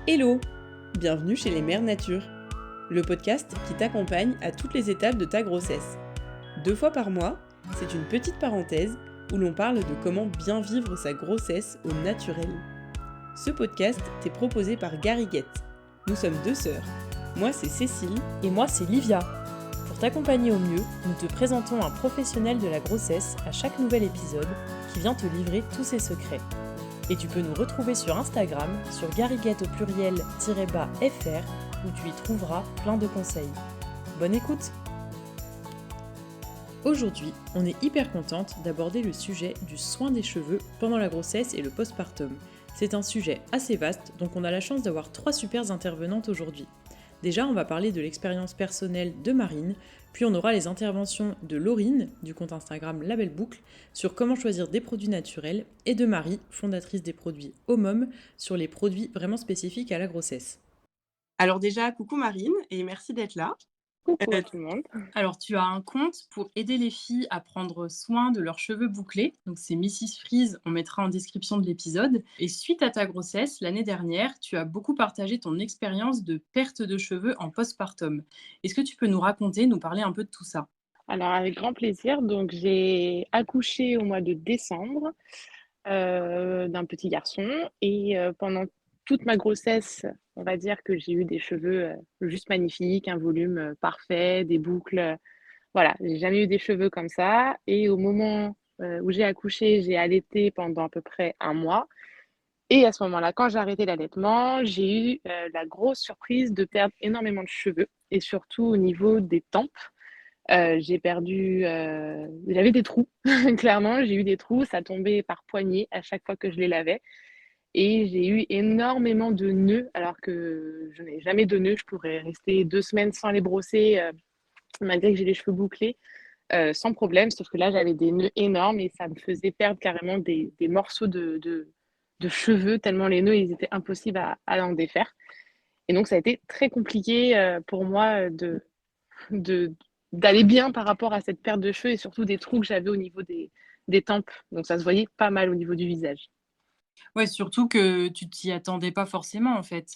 Hello! Bienvenue chez les Mères Nature, le podcast qui t'accompagne à toutes les étapes de ta grossesse. 2 fois par mois, c'est une petite parenthèse où l'on parle de comment bien vivre sa grossesse au naturel. Ce podcast t'est proposé par Gariguette. Nous sommes 2 sœurs. Moi c'est Cécile. Et moi, c'est Livia. Pour t'accompagner au mieux, nous te présentons un professionnel de la grossesse à chaque nouvel épisode qui vient te livrer tous ses secrets. Et tu peux nous retrouver sur Instagram, sur gariguette au pluriel -fr, où tu y trouveras plein de conseils. Bonne écoute! Aujourd'hui, on est hyper contente d'aborder le sujet du soin des cheveux pendant la grossesse et le postpartum. C'est un sujet assez vaste, donc on a la chance d'avoir 3 super intervenantes aujourd'hui. Déjà, on va parler de l'expérience personnelle de Marine, puis on aura les interventions de Laurine, du compte Instagram La Belle Boucle, sur comment choisir des produits naturels, et de Marie, fondatrice des produits Homom, sur les produits vraiment spécifiques à la grossesse. Alors déjà, coucou Marine et merci d'être là. Coucou Euh, à tout le monde. Alors, tu as un compte pour aider les filles à prendre soin de leurs cheveux bouclés. Donc, c'est Mrs. Freeze, on mettra en description de l'épisode. Et suite à ta grossesse, l'année dernière, tu as beaucoup partagé ton expérience de perte de cheveux en postpartum. Est-ce que tu peux nous raconter, nous parler un peu de tout ça? Alors avec grand plaisir, donc j'ai accouché au mois de décembre, d'un petit garçon et pendant toute ma grossesse, on va dire que j'ai eu des cheveux, juste magnifiques, un volume, parfait, des boucles, voilà, j'ai jamais eu des cheveux comme ça et au moment, où j'ai accouché, j'ai allaité pendant à peu près un mois et à ce moment-là, quand j'ai arrêté l'allaitement, j'ai eu, la grosse surprise de perdre énormément de cheveux et surtout au niveau des tempes. J'ai perdu, j'avais des trous, clairement, j'ai eu des trous, ça tombait par poignées à chaque fois que je les lavais et j'ai eu énormément de nœuds alors que je n'ai jamais de nœuds. Je pourrais rester 2 semaines sans les brosser, malgré que j'ai les cheveux bouclés, sans problème. Sauf que là, j'avais des nœuds énormes et ça me faisait perdre carrément des morceaux de cheveux tellement les nœuds, ils étaient impossibles à en défaire et donc ça a été très compliqué, pour moi, de d'aller bien par rapport à cette perte de cheveux et surtout des trous que j'avais au niveau des tempes. Donc ça se voyait pas mal au niveau du visage. Ouais, surtout que tu t'y attendais pas forcément, en fait.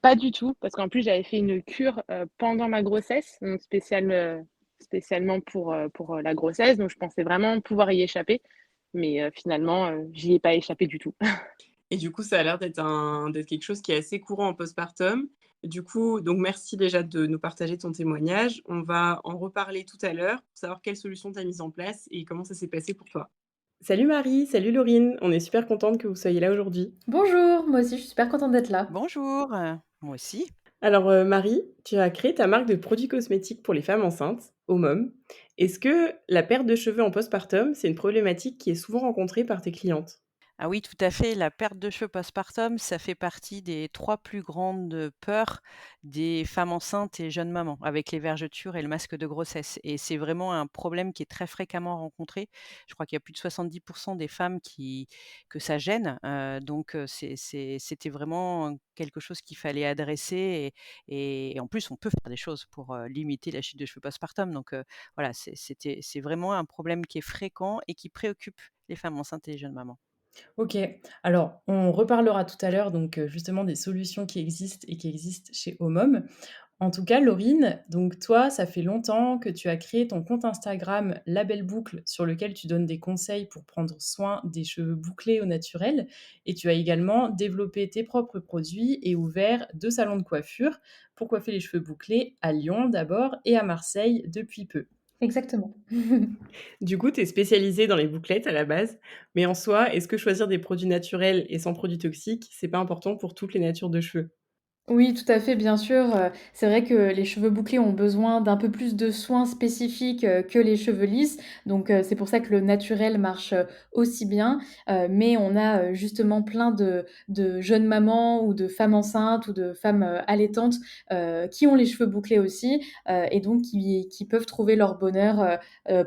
Pas du tout, parce qu'en plus j'avais fait une cure, pendant ma grossesse, donc spécialement pour la grossesse, donc je pensais vraiment pouvoir y échapper, mais finalement, j'y ai pas échappé du tout. Et du coup, ça a l'air d'être quelque chose qui est assez courant en postpartum. Du coup, donc merci déjà de nous partager ton témoignage. On va en reparler tout à l'heure pour savoir quelles solutions tu as mises en place et comment ça s'est passé pour toi. Salut Marie, salut Laurine, on est super contente que vous soyez là aujourd'hui. Bonjour, moi aussi je suis super contente d'être là. Bonjour, moi aussi. Alors Marie, tu as créé ta marque de produits cosmétiques pour les femmes enceintes, Homom. Est-ce que la perte de cheveux en postpartum, c'est une problématique qui est souvent rencontrée par tes clientes? Ah oui, tout à fait, la perte de cheveux postpartum, ça fait partie des 3 plus grandes peurs des femmes enceintes et jeunes mamans, avec les vergetures et le masque de grossesse. Et c'est vraiment un problème qui est très fréquemment rencontré. Je crois qu'il y a plus de 70 des femmes que ça gêne, donc c'était vraiment quelque chose qu'il fallait adresser et en plus, on peut faire des choses pour, limiter la chute de cheveux postpartum. Donc voilà, c'est vraiment un problème qui est fréquent et qui préoccupe les femmes enceintes et les jeunes mamans. OK, alors on reparlera tout à l'heure donc justement des solutions qui existent et qui existent chez Homom. En tout cas, Laurine, donc toi, ça fait longtemps que tu as créé ton compte Instagram La Belle Boucle sur lequel tu donnes des conseils pour prendre soin des cheveux bouclés au naturel et tu as également développé tes propres produits et ouvert 2 salons de coiffure pour coiffer les cheveux bouclés à Lyon d'abord et à Marseille depuis peu. Exactement. Du coup, tu es spécialisée dans les bouclettes à la base, mais en soi, est-ce que choisir des produits naturels et sans produits toxiques, c'est pas important pour toutes les natures de cheveux? Oui, tout à fait, bien sûr, c'est vrai que les cheveux bouclés ont besoin d'un peu plus de soins spécifiques, que les cheveux lisses, donc c'est pour ça que le naturel marche, aussi bien, mais on a, justement plein de jeunes mamans ou de femmes enceintes ou de femmes, allaitantes, qui ont les cheveux bouclés aussi, et donc qui peuvent trouver leur bonheur,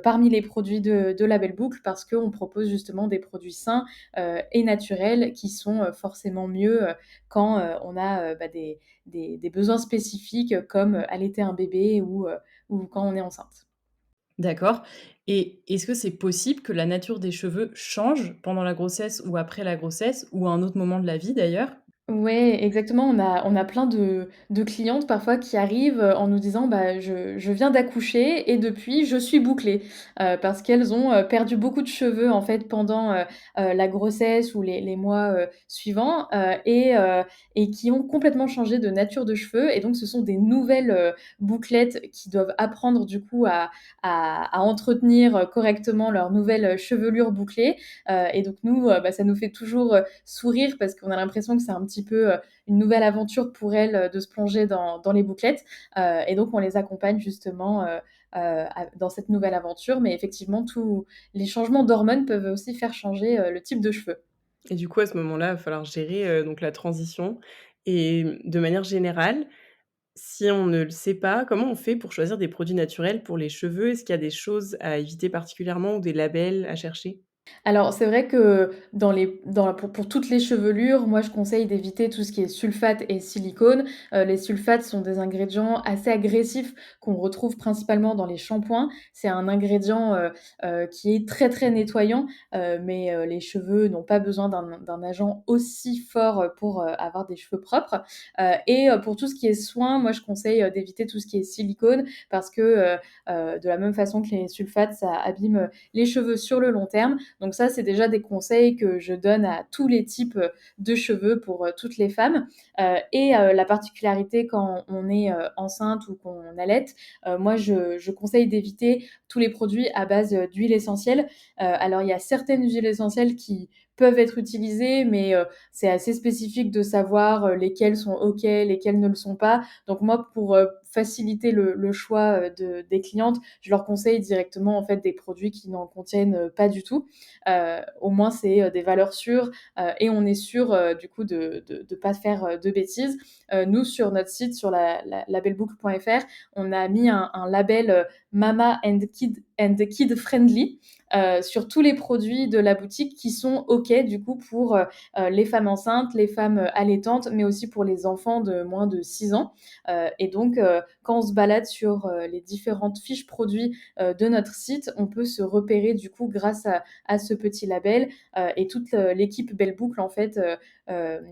parmi les produits de La Belle Boucle parce qu'on propose justement des produits sains, et naturels qui sont, forcément mieux, quand, on a, des besoins spécifiques comme, allaiter un bébé ou quand on est enceinte. D'accord, et est-ce que c'est possible que la nature des cheveux change pendant la grossesse ou après la grossesse ou à un autre moment de la vie d'ailleurs? Ouais, exactement. On a plein de clientes parfois qui arrivent, en nous disant: «Bah, je viens d'accoucher et depuis je suis bouclée». Parce qu'elles ont, perdu beaucoup de cheveux en fait pendant, la grossesse ou les mois, suivants, et qui ont complètement changé de nature de cheveux et donc ce sont des nouvelles, bouclettes qui doivent apprendre du coup à entretenir, correctement leur nouvelle, chevelure bouclée. Et donc nous, bah, ça nous fait toujours, sourire parce qu'on a l'impression que c'est un petit peu, une nouvelle aventure pour elles, de se plonger dans les bouclettes. Et donc on les accompagne justement, dans cette nouvelle aventure. Mais effectivement, tous les changements d'hormones peuvent aussi faire changer, le type de cheveux. Et du coup, à ce moment-là, il va falloir gérer, donc la transition et de manière générale, si on ne le sait pas, comment on fait pour choisir des produits naturels pour les cheveux? Est-ce qu'il y a des choses à éviter particulièrement ou des labels à chercher? Alors, c'est vrai que pour toutes les chevelures, moi, je conseille d'éviter tout ce qui est sulfate et silicone. Les sulfates sont des ingrédients assez agressifs qu'on retrouve principalement dans les shampoings. C'est un ingrédient, qui est très, très nettoyant, mais les cheveux n'ont pas besoin d'un agent aussi fort, pour, avoir des cheveux propres. Pour tout ce qui est soin, moi, je conseille, d'éviter tout ce qui est silicone parce que, de la même façon que les sulfates, ça abîme, les cheveux sur le long terme. Donc ça, c'est déjà des conseils que je donne à tous les types, de cheveux pour, toutes les femmes. La particularité quand on est, enceinte ou qu'on allaite, moi je conseille d'éviter tous les produits à base, d'huile essentielle. Alors il y a certaines huiles essentielles qui peuvent être utilisées, mais c'est assez spécifique de savoir, lesquelles sont OK, lesquelles ne le sont pas. Donc moi pour, faciliter le choix, des clientes, je leur conseille directement en fait des produits qui n'en contiennent, pas du tout. Au moins c'est, des valeurs sûres, et on est sûr, du coup de pas faire, de bêtises. Nous sur notre site, sur la labelbook.fr, on a mis un label, Mama and Kid Friendly, sur tous les produits de la boutique qui sont OK du coup pour, les femmes enceintes, les femmes, allaitantes, mais aussi pour les enfants de moins de 6 ans. Et donc quand on se balade sur, les différentes fiches produits, de notre site, on peut se repérer du coup grâce à ce petit label, et toute, l'équipe Belle Boucle en fait,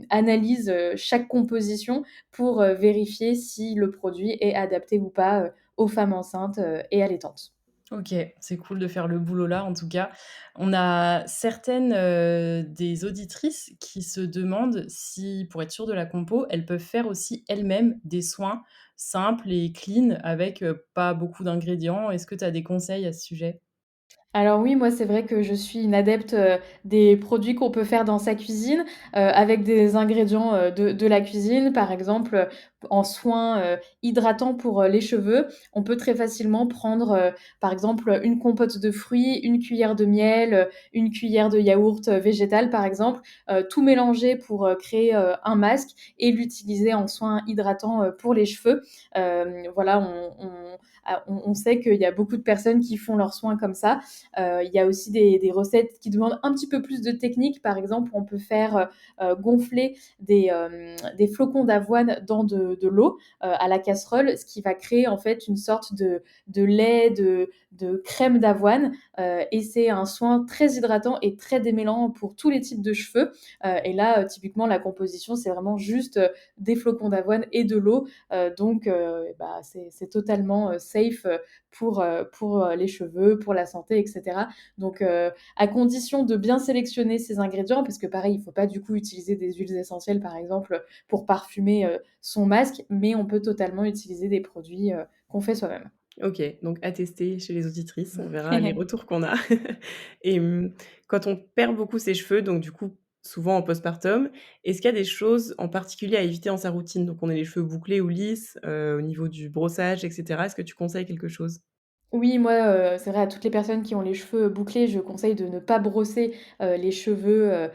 analyse, chaque composition pour, vérifier si le produit est adapté ou pas, aux femmes enceintes, et allaitantes. OK, c'est cool de faire le boulot là, en tout cas. On a certaines, des auditrices qui se demandent si, pour être sûres de la compo, elles peuvent faire aussi elles-mêmes des soins simples et clean avec, pas beaucoup d'ingrédients. Est-ce que tu as des conseils à ce sujet? Alors oui, moi, c'est vrai que je suis une adepte, des produits qu'on peut faire dans sa cuisine, avec des ingrédients, de la cuisine. Par exemple, en soins, hydratants pour, les cheveux, on peut très facilement prendre, par exemple, une compote de fruits, une cuillère de miel, une cuillère de yaourt, végétal, par exemple, tout mélanger pour, créer, un masque et l'utiliser en soin hydratant, pour les cheveux. Voilà, on sait qu'il y a beaucoup de personnes qui font leurs soins comme ça. Il y a aussi des recettes qui demandent un petit peu plus de technique. Par exemple, on peut faire, gonfler des flocons d'avoine dans de l'eau, à la casserole, ce qui va créer en fait une sorte de lait, de crème d'avoine, et c'est un soin très hydratant et très démêlant pour tous les types de cheveux. Et là, typiquement la composition, c'est vraiment juste, des flocons d'avoine et de l'eau, donc bah, c'est totalement, safe, pour les cheveux, pour la santé et cetera. Donc à condition de bien sélectionner ces ingrédients, parce que pareil, il ne faut pas du coup utiliser des huiles essentielles, par exemple, pour parfumer, son masque, mais on peut totalement utiliser des produits, qu'on fait soi-même. OK, donc à tester chez les auditrices, on verra les retours qu'on a. Et quand on perd beaucoup ses cheveux, donc du coup, souvent en postpartum, est-ce qu'il y a des choses en particulier à éviter dans sa routine? Donc on a les cheveux bouclés ou lisses, au niveau du brossage et cetera. Est-ce que tu conseilles quelque chose? Oui, moi, c'est vrai à toutes les personnes qui ont les cheveux bouclés, je conseille de ne pas brosser, les cheveux,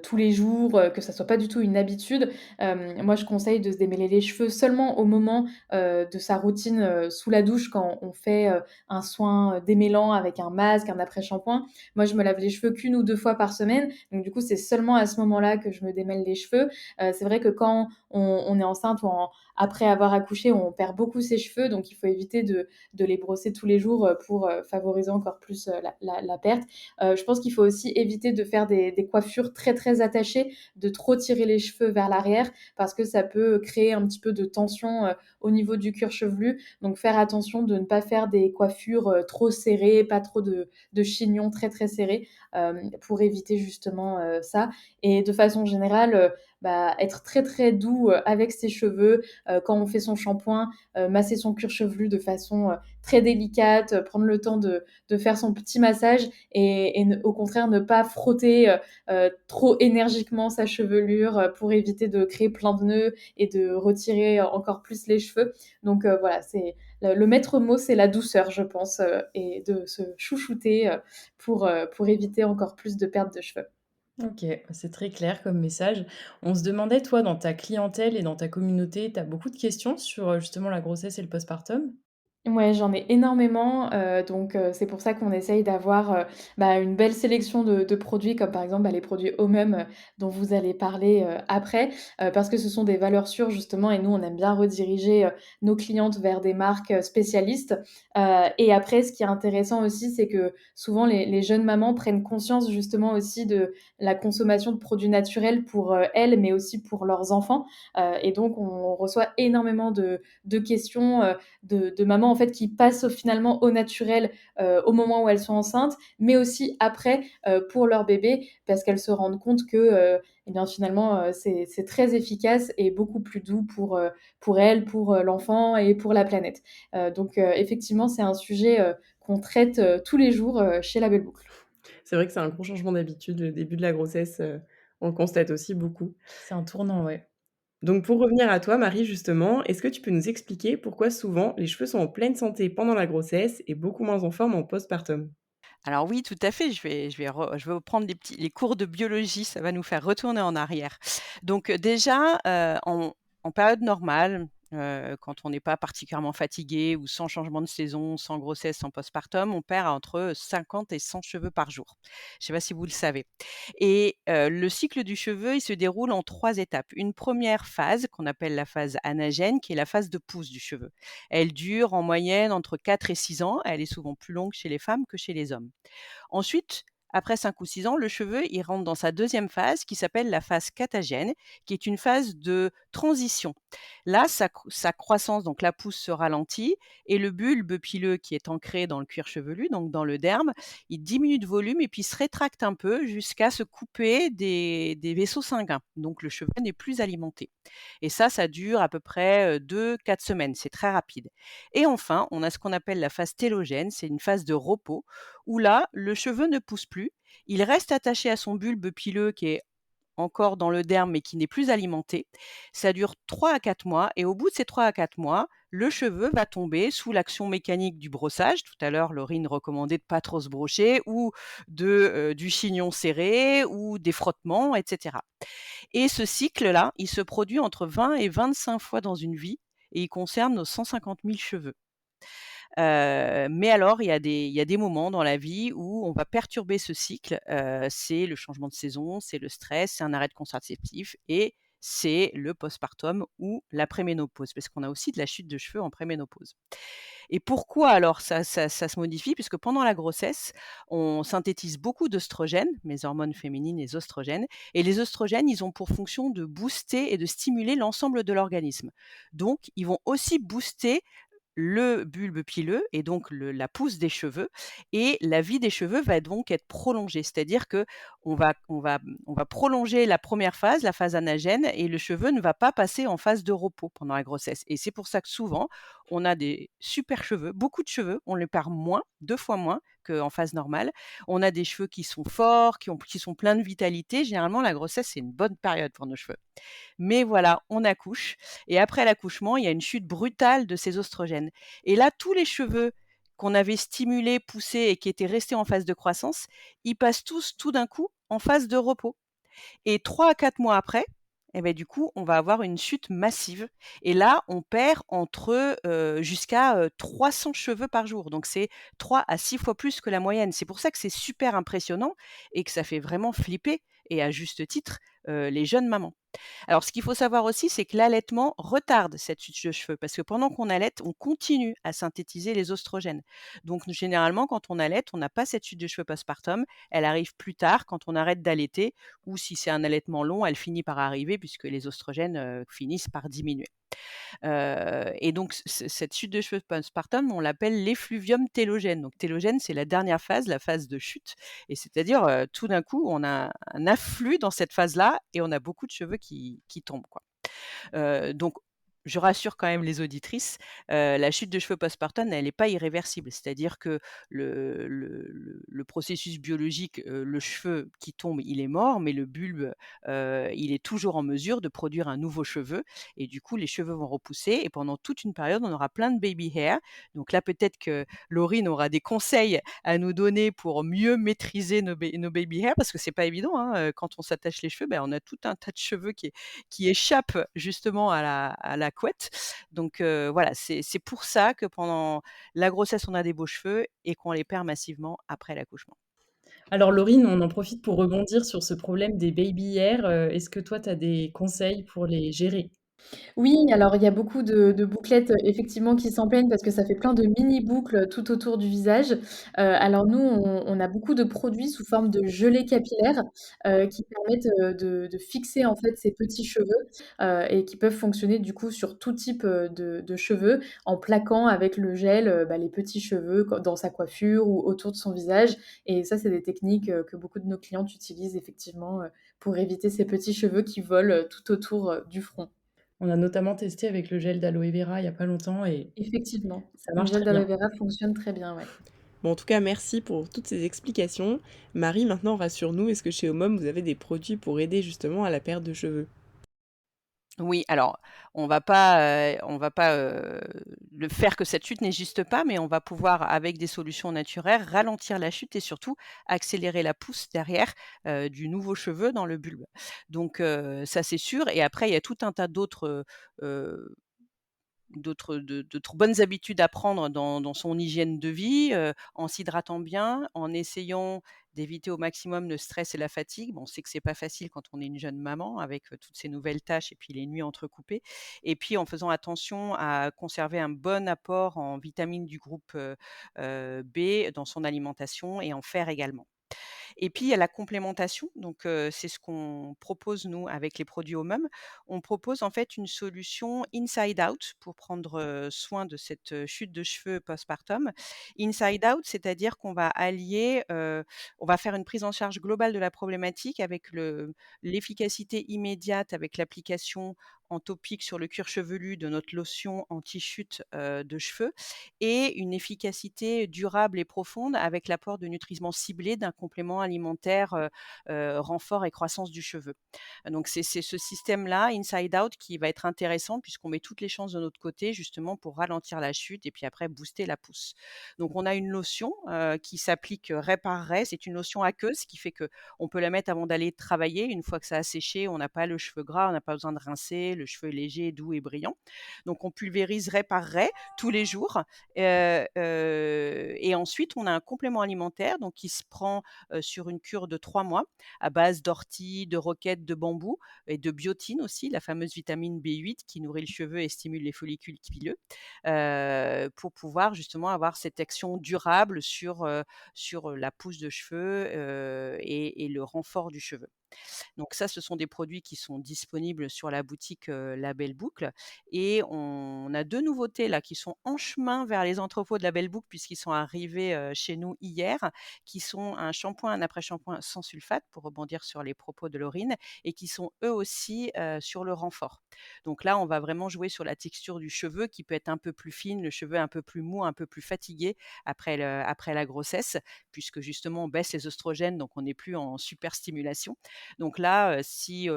tous les jours, que ça soit pas du tout une habitude. Moi, je conseille de se démêler les cheveux seulement au moment, de sa routine, sous la douche quand on fait, un soin, démêlant avec un masque, un après-shampoing. Moi, je me lave les cheveux qu'1 ou 2 fois par semaine, donc du coup, c'est seulement à ce moment-là que je me démêle les cheveux. C'est vrai que quand on est enceinte ou après avoir accouché, on perd beaucoup ses cheveux, donc il faut éviter de les brosser tous les les jours pour favoriser encore plus la perte. Je pense qu'il faut aussi éviter de faire des coiffures très, très attachées, de trop tirer les cheveux vers l'arrière parce que ça peut créer un petit peu de tension au niveau du cuir chevelu. Donc, faire attention de ne pas faire des coiffures trop serrées, pas trop de chignons très, très serrés pour éviter justement ça. Et de façon générale, être très, très doux avec ses cheveux quand on fait son shampoing, masser son cuir chevelu de façon très délicate, prendre le temps de faire son petit massage et au contraire ne pas frotter trop énergiquement sa chevelure pour éviter de créer plein de nœuds et de retirer encore plus les cheveux. Donc voilà, c'est le maître mot, c'est la douceur, je pense, et de se chouchouter pour éviter encore plus de perte de cheveux. OK, c'est très clair comme message. On se demandait, toi, dans ta clientèle et dans ta communauté, tu as beaucoup de questions sur, justement la grossesse et le postpartum? Ouais, j'en ai énormément, donc c'est pour ça qu'on essaye d'avoir, une belle sélection de produits comme par exemple, les produits Homem, dont vous allez parler, après, parce que ce sont des valeurs sûres justement et nous on aime bien rediriger, nos clientes vers des marques, spécialistes, et après ce qui est intéressant aussi, c'est que souvent les jeunes mamans prennent conscience justement aussi de la consommation de produits naturels pour, elles, mais aussi pour leurs enfants, et donc on reçoit énormément de questions, de mamans en fait qui passent finalement au naturel au moment où elles sont enceintes, mais aussi après pour leur bébé, parce qu'elles se rendent compte que eh bien finalement c'est très efficace et beaucoup plus doux pour elles, pour l'enfant et pour la planète. Donc effectivement c'est un sujet qu'on traite tous les jours chez La Belle Boucle. C'est vrai que c'est un gros changement d'habitude, le début de la grossesse, on le constate aussi beaucoup. C'est un tournant, ouais. Donc pour revenir à toi Marie justement, est-ce que tu peux nous expliquer pourquoi souvent les cheveux sont en pleine santé pendant la grossesse et beaucoup moins en forme en postpartum? Alors oui, tout à fait, je vais reprendre les cours de biologie, ça va nous faire retourner en arrière. Donc, déjà, en période normale, quand on n'est pas particulièrement fatigué ou sans changement de saison, sans grossesse, sans postpartum, on perd entre 50 et 100 cheveux par jour. Je ne sais pas si vous le savez. Et le cycle du cheveu, il se déroule en 3 étapes. Une première phase qu'on appelle la phase anagène, qui est la phase de pousse du cheveu. Elle dure en moyenne entre 4 et 6 ans. Elle est souvent plus longue chez les femmes que chez les hommes. Ensuite, après 5 ou 6 ans, le cheveu, il rentre dans sa deuxième phase qui s'appelle la phase catagène, qui est une phase de transition. Là, sa croissance, donc la pousse se ralentit et le bulbe pileux qui est ancré dans le cuir chevelu, donc dans le derme, il diminue de volume et puis se rétracte un peu jusqu'à se couper des vaisseaux sanguins. Donc le cheveu n'est plus alimenté. Et ça dure à peu près 2-4 semaines. C'est très rapide. Et enfin, on a ce qu'on appelle la phase télogène. C'est une phase de repos où là, le cheveu ne pousse plus. Il reste attaché à son bulbe pileux qui est encore dans le derme mais qui n'est plus alimenté. Ça dure 3 à 4 mois et au bout de ces 3 à 4 mois, le cheveu va tomber sous l'action mécanique du brossage. Tout à l'heure, Laurine recommandait de pas trop se brocher ou du chignon serré ou des frottements, etc. Et ce cycle-là, il se produit entre 20 et 25 fois dans une vie et il concerne nos 150 000 cheveux. Mais alors, il y a des moments dans la vie où on va perturber ce cycle. C'est le changement de saison, c'est le stress, c'est un arrêt de contraceptif et c'est le postpartum ou la préménopause, parce qu'on a aussi de la chute de cheveux en préménopause. Et pourquoi alors ça se modifie? Puisque pendant la grossesse, on synthétise beaucoup d'œstrogènes, les hormones féminines, les oestrogènes, et les oestrogènes, ils ont pour fonction de booster et de stimuler l'ensemble de l'organisme. Donc, ils vont aussi booster le bulbe pileux et donc la pousse des cheveux et la vie des cheveux va donc être prolongée. C'est-à-dire que on va prolonger la première phase, la phase anagène et le cheveu ne va pas passer en phase de repos pendant la grossesse et c'est pour ça que souvent, on a des super cheveux, beaucoup de cheveux, on les perd moins, 2 fois moins qu'en phase normale. On a des cheveux qui sont forts, qui sont pleins de vitalité. Généralement, la grossesse, c'est une bonne période pour nos cheveux. Mais voilà, on accouche et après l'accouchement, il y a une chute brutale de ces oestrogènes. Et là, tous les cheveux qu'on avait stimulés, poussés et qui étaient restés en phase de croissance, ils passent tous tout d'un coup en phase de repos. Et 3 à 4 mois après, eh beh, du coup, on va avoir une chute massive et là, on perd jusqu'à 300 cheveux par jour. Donc c'est 3 à 6 fois plus que la moyenne. C'est pour ça que c'est super impressionnant et que ça fait vraiment flipper et à juste titre, les jeunes mamans. Alors, ce qu'il faut savoir aussi, c'est que l'allaitement retarde cette chute de cheveux parce que pendant qu'on allaite, on continue à synthétiser les oestrogènes. Donc, généralement, quand on allaite, on n'a pas cette chute de cheveux postpartum. Elle arrive plus tard quand on arrête d'allaiter ou si c'est un allaitement long, elle finit par arriver puisque les oestrogènes finissent par diminuer. Et donc cette chute de cheveux postpartum, on l'appelle l'effluvium télogène. Donc télogène, c'est la dernière phase, la phase de chute et c'est-à-dire, tout d'un coup, on a un afflux dans cette phase-là et on a beaucoup de cheveux qui tombent, quoi. Donc je rassure quand même les auditrices, la chute de cheveux postpartum, elle est pas irréversible. C'est-à-dire que le processus biologique, le cheveu qui tombe, il est mort, mais le bulbe, il est toujours en mesure de produire un nouveau cheveu et du coup, les cheveux vont repousser et pendant toute une période, on aura plein de baby hair. Donc là, peut-être que Laurine aura des conseils à nous donner pour mieux maîtriser nos baby hair parce que c'est pas évident, hein, quand on s'attache les cheveux, on a tout un tas de cheveux qui échappent justement à la couette. Donc voilà, c'est pour ça que pendant la grossesse, on a des beaux cheveux et qu'on les perd massivement après l'accouchement. Alors Laurine, on en profite pour rebondir sur ce problème des baby hair. Est-ce que toi, tu as des conseils pour les gérer? Oui, alors il y a beaucoup de bouclettes, effectivement qui s'en plaignent parce que ça fait plein de mini boucles tout autour du visage. Alors nous, on a beaucoup de produits sous forme de gelée capillaire, qui permettent, de fixer en fait ces petits cheveux, et qui peuvent fonctionner du coup sur tout type, de cheveux en plaquant avec le gel, les petits cheveux dans sa coiffure ou autour de son visage et ça, c'est des techniques, que beaucoup de nos clientes utilisent effectivement, pour éviter ces petits cheveux qui volent, tout autour, du front. On a notamment testé avec le gel d'aloe vera il y a pas longtemps et Effectivement, ça le marche gel très bien. d'aloe vera fonctionne très bien, ouais. Bon, en tout cas, merci pour toutes ces explications. Marie, maintenant, rassure-nous, est-ce que chez Omom, vous avez des produits pour aider justement à la perte de cheveux? Oui, alors on va pas, le faire que cette chute n'existe pas, mais on va pouvoir, avec des solutions naturelles, ralentir la chute et surtout accélérer la pousse derrière, du nouveau cheveu dans le bulbe. Donc ça c'est sûr et après il y a tout un tas d'autres bonnes habitudes à prendre dans son hygiène de vie, en s'hydratant bien, en essayant d'éviter au maximum le stress et la fatigue. Bon, on sait que c'est pas facile quand on est une jeune maman avec, toutes ces nouvelles tâches et puis les nuits entrecoupées et puis en faisant attention à conserver un bon apport en vitamines du groupe, B dans son alimentation et en fer également. Et puis il y a la complémentation, donc c'est ce qu'on propose nous avec les produits Homum. On propose en fait une solution inside out pour prendre, soin de cette, chute de cheveux postpartum. Inside out, c'est-à-dire qu'on va allier, on va faire une prise en charge globale de la problématique avec l'efficacité immédiate avec l'application en topique sur le cuir chevelu de notre lotion anti-chute, de cheveux et une efficacité durable et profonde avec l'apport de nutriments ciblés d'un complément alimentaire, renfort et croissance du cheveu. Donc c'est ce système-là, inside out, qui va être intéressant puisqu'on met toutes les chances de notre côté justement pour ralentir la chute et puis après booster la pousse. Donc on a une lotion, qui s'applique, raie par raie. C'est une lotion aqueuse, ce qui fait qu'on peut la mettre avant d'aller travailler. Une fois que ça a séché, on n'a pas le cheveu gras, on n'a pas besoin de rincer, le cheveu est léger, doux et brillant. Donc on pulvérise raie par raie tous les jours. Et ensuite, on a un complément alimentaire donc qui se prend, sur une cure de 3 mois à base d'ortie, de roquette, de bambou et de biotine aussi, la fameuse vitamine B8 qui nourrit le cheveu et stimule les follicules pileux, pour pouvoir justement avoir cette action durable sur la pousse de cheveux, et le renfort du cheveu. Donc ça, ce sont des produits qui sont disponibles sur la boutique, La Belle Boucle et on a 2 nouveautés là qui sont en chemin vers les entrepôts de La Belle Boucle puisqu'ils sont arrivés, chez nous hier, qui sont un shampoing, un après-shampoing sans sulfate pour rebondir sur les propos de Laurine et qui sont eux aussi, sur le renfort. Donc là, on va vraiment jouer sur la texture du cheveu qui peut être un peu plus fine, le cheveu un peu plus mou, un peu plus fatigué après la grossesse puisque justement on baisse les oestrogènes donc on n'est plus en super stimulation. Donc là, si,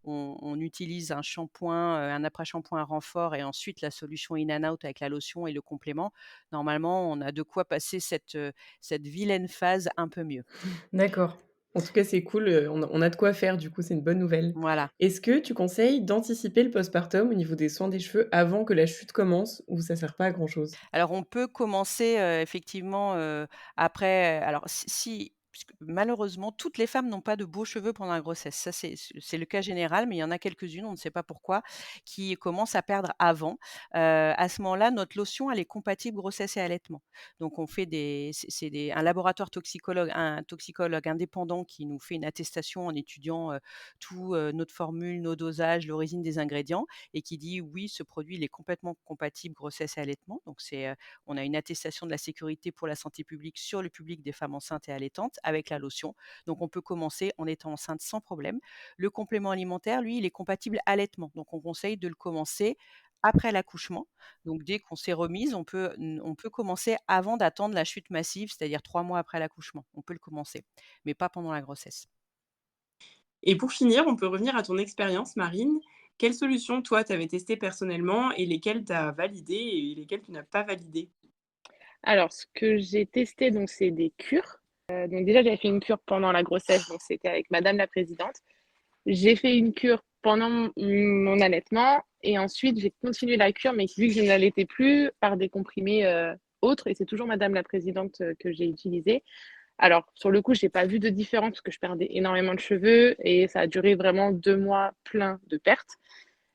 on utilise un shampoing, un après-shampoing à renfort et ensuite la solution in and out avec la lotion et le complément, normalement, on a de quoi passer cette vilaine phase un peu mieux. D'accord. En tout cas, c'est cool, on a de quoi faire du coup, c'est une bonne nouvelle. Voilà. Est-ce que tu conseilles d'anticiper le postpartum au niveau des soins des cheveux avant que la chute commence ou ça sert pas à grand chose? Alors on peut commencer, effectivement, après alors puisque malheureusement, toutes les femmes n'ont pas de beaux cheveux pendant la grossesse. Ça, c'est le cas général, mais il y en a quelques-unes, on ne sait pas pourquoi, qui commencent à perdre avant. À ce moment-là, notre lotion, elle est compatible grossesse et allaitement. Donc on fait un laboratoire toxicologue, un toxicologue indépendant qui nous fait une attestation en étudiant tout notre formule, nos dosages, l'origine des ingrédients, et qui dit oui, ce produit il est complètement compatible grossesse et allaitement. Donc on a une attestation de la sécurité pour la santé publique sur le public des femmes enceintes et allaitantes avec la lotion. Donc on peut commencer en étant enceinte sans problème. Le complément alimentaire, lui, il est compatible allaitement. Donc on conseille de le commencer après l'accouchement. Donc dès qu'on s'est remise, on peut commencer avant d'attendre la chute massive, c'est-à-dire 3 mois après l'accouchement. On peut le commencer, mais pas pendant la grossesse. Et pour finir, on peut revenir à ton expérience, Marine. Quelles solutions, toi, tu avais testées personnellement et lesquelles tu as validées et lesquelles tu n'as pas validées? Alors, ce que j'ai testé, donc, c'est des cures. Donc déjà, j'avais fait une cure pendant la grossesse, donc c'était avec madame la présidente. J'ai fait une cure pendant mon allaitement et ensuite, j'ai continué la cure, mais vu que je n'allaitais plus, par des comprimés autres, et c'est toujours madame la présidente que j'ai utilisé. Alors, sur le coup, je n'ai pas vu de différence parce que je perdais énormément de cheveux et ça a duré vraiment 2 mois pleins de pertes.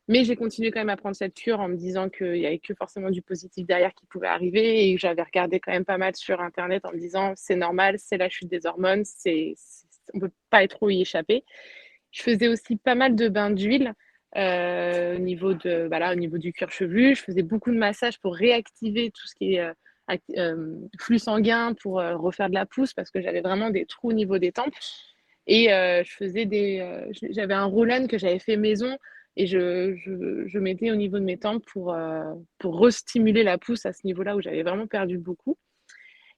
Mais j'ai continué quand même à prendre cette cure en me disant qu'il n'y avait que forcément du positif derrière qui pouvait arriver et que j'avais regardé quand même pas mal sur Internet en me disant c'est normal, c'est la chute des hormones, on ne peut pas trop y échapper. Je faisais aussi pas mal de bains d'huile au niveau au niveau du cuir chevelu. Je faisais beaucoup de massages pour réactiver tout ce qui est flux sanguin, pour refaire de la pousse parce que j'avais vraiment des trous au niveau des tempes. Et j'avais un roll-on que j'avais fait maison et je mettais au niveau de mes tempes pour restimuler la pousse à ce niveau-là où j'avais vraiment perdu beaucoup.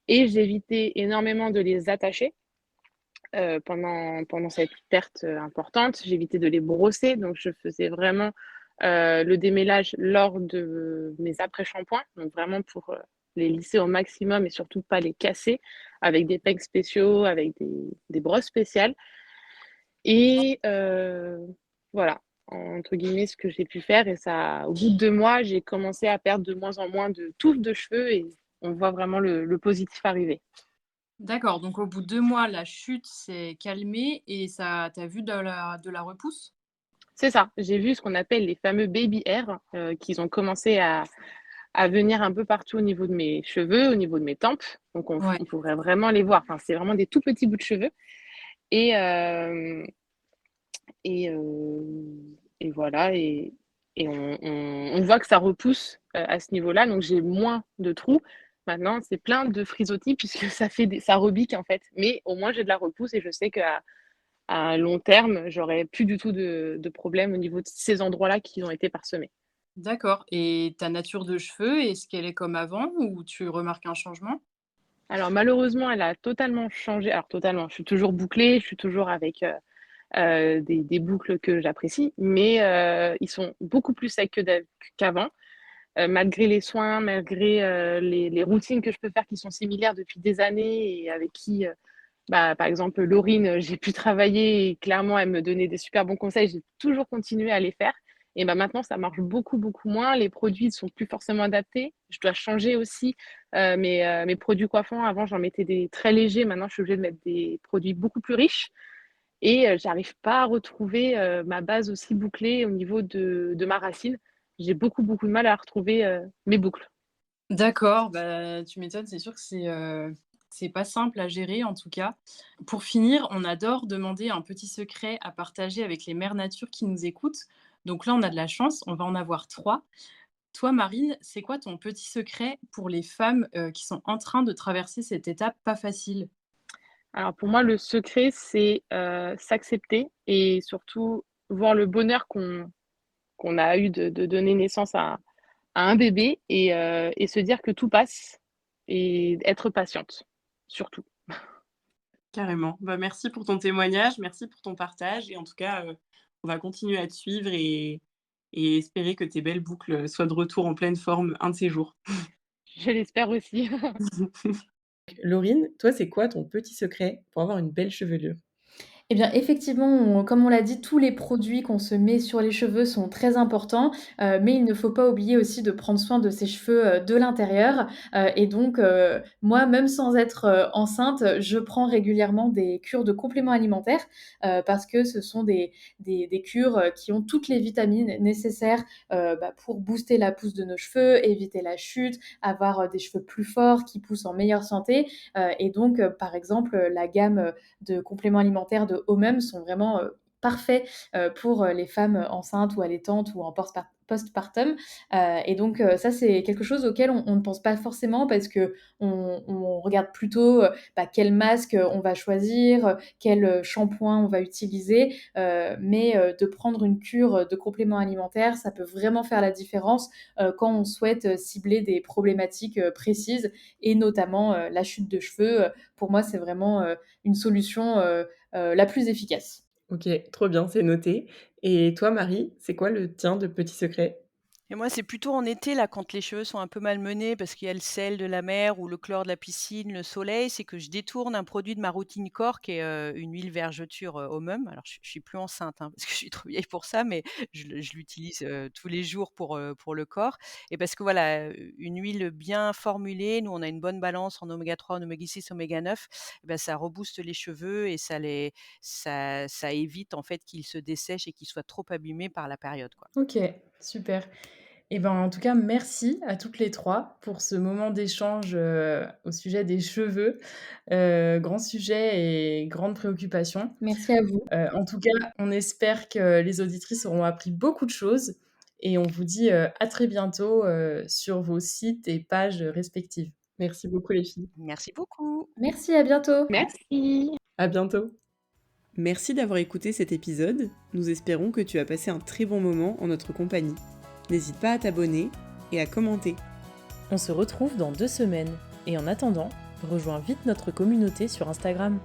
Et j'évitais énormément de les attacher pendant cette perte importante. J'évitais de les brosser, donc je faisais vraiment le démêlage lors de mes après-shampoings, donc vraiment pour les lisser au maximum et surtout pas les casser avec des pegs spéciaux, avec des brosses spéciales. Et voilà, entre guillemets, ce que j'ai pu faire. Et ça, au bout de 2 mois, j'ai commencé à perdre de moins en moins de touffes de cheveux et on voit vraiment le positif arriver. D'accord, donc au bout de 2 mois, la chute s'est calmée et ça tu as vu de la repousse? C'est ça, j'ai vu ce qu'on appelle les fameux baby hairs qui ont commencé à venir un peu partout au niveau de mes cheveux, au niveau de mes tempes. Donc Ouais. on pourrait vraiment les voir. Enfin, c'est vraiment des tout petits bouts de cheveux. Et, et, et voilà, et on voit que ça repousse à ce niveau-là. Donc j'ai moins de trous. Maintenant, c'est plein de frisottis puisque ça rebique en fait. Mais au moins, j'ai de la repousse et je sais qu'à long terme, j'aurai plus du tout de problème au niveau de ces endroits-là qui ont été parsemés. D'accord, et ta nature de cheveux, est-ce qu'elle est comme avant ou tu remarques un changement? Alors malheureusement, elle a totalement changé. Alors totalement, je suis toujours bouclée, je suis toujours avec des boucles que j'apprécie, mais ils sont beaucoup plus secs qu'avant. Malgré les soins, malgré les routines que je peux faire qui sont similaires depuis des années et avec qui, par exemple, Laurine, j'ai pu travailler et clairement, elle me donnait des super bons conseils. J'ai toujours continué à les faire. Et maintenant, ça marche beaucoup, beaucoup moins. Les produits ne sont plus forcément adaptés. Je dois changer aussi mes produits coiffants. Avant, j'en mettais des très légers. Maintenant, je suis obligée de mettre des produits beaucoup plus riches. Et j'arrive pas à retrouver ma base aussi bouclée au niveau de ma racine. J'ai beaucoup, beaucoup de mal à retrouver mes boucles. D'accord, bah, tu m'étonnes, c'est sûr que c'est pas simple à gérer en tout cas. Pour finir, on adore demander un petit secret à partager avec les mères nature qui nous écoutent. Donc là, on a de la chance, on va en avoir 3. Toi, Marine, c'est quoi ton petit secret pour les femmes, qui sont en train de traverser cette étape pas facile? Alors pour moi, le secret, c'est s'accepter et surtout voir le bonheur qu'on a eu de donner naissance à un bébé et se dire que tout passe et être patiente, surtout. Carrément. Bah, merci pour ton témoignage, merci pour ton partage et en tout cas, on va continuer à te suivre et espérer que tes belles boucles soient de retour en pleine forme un de ces jours. Je l'espère aussi. Laurine, toi, c'est quoi ton petit secret pour avoir une belle chevelure? Eh bien, effectivement, comme on l'a dit, tous les produits qu'on se met sur les cheveux sont très importants, mais il ne faut pas oublier aussi de prendre soin de ses cheveux, de l'intérieur, et donc moi, même sans être, enceinte, je prends régulièrement des cures de compléments alimentaires, parce que ce sont des cures, qui ont toutes les vitamines nécessaires, pour booster la pousse de nos cheveux, éviter la chute, avoir, des cheveux plus forts, qui poussent en meilleure santé, et donc par exemple, la gamme, de compléments alimentaires de Homem sont vraiment, parfaits, pour, les femmes enceintes ou allaitantes ou en postpartum, et donc ça, c'est quelque chose auquel on ne pense pas forcément parce qu'on regarde plutôt, quel masque, on va choisir, quel, shampoing on va utiliser, mais de prendre une cure, de compléments alimentaires, ça peut vraiment faire la différence, quand on souhaite, cibler des problématiques, précises et notamment, la chute de cheveux, pour moi, c'est vraiment, une solution, la plus efficace. OK, trop bien, c'est noté. Et toi, Marie, c'est quoi le tien de petit secret? Et moi, c'est plutôt en été, là, quand les cheveux sont un peu malmenés parce qu'il y a le sel de la mer ou le chlore de la piscine, le soleil, c'est que je détourne un produit de ma routine corps qui est, une huile vergeture, Homem. Alors je suis plus enceinte, hein, parce que je suis trop vieille pour ça, mais je l'utilise, tous les jours pour le corps et parce que voilà, une huile bien formulée, nous on a une bonne balance en oméga 3, en oméga 6, oméga 9, et bah, ça rebooste les cheveux et ça évite en fait qu'ils se dessèchent et qu'ils soient trop abîmés par la période, quoi. OK, super. Et ben, en tout cas, merci à toutes les 3 pour ce moment d'échange, au sujet des cheveux. Grand sujet et grande préoccupation. Merci à vous. En tout cas, on espère que les auditrices auront appris beaucoup de choses et on vous dit, à très bientôt, sur vos sites et pages respectives. Merci beaucoup les filles. Merci beaucoup. Merci, à bientôt. Merci. À bientôt. Merci d'avoir écouté cet épisode. Nous espérons que tu as passé un très bon moment en notre compagnie. N'hésite pas à t'abonner et à commenter. On se retrouve dans 2 semaines et en attendant, rejoins vite notre communauté sur Instagram.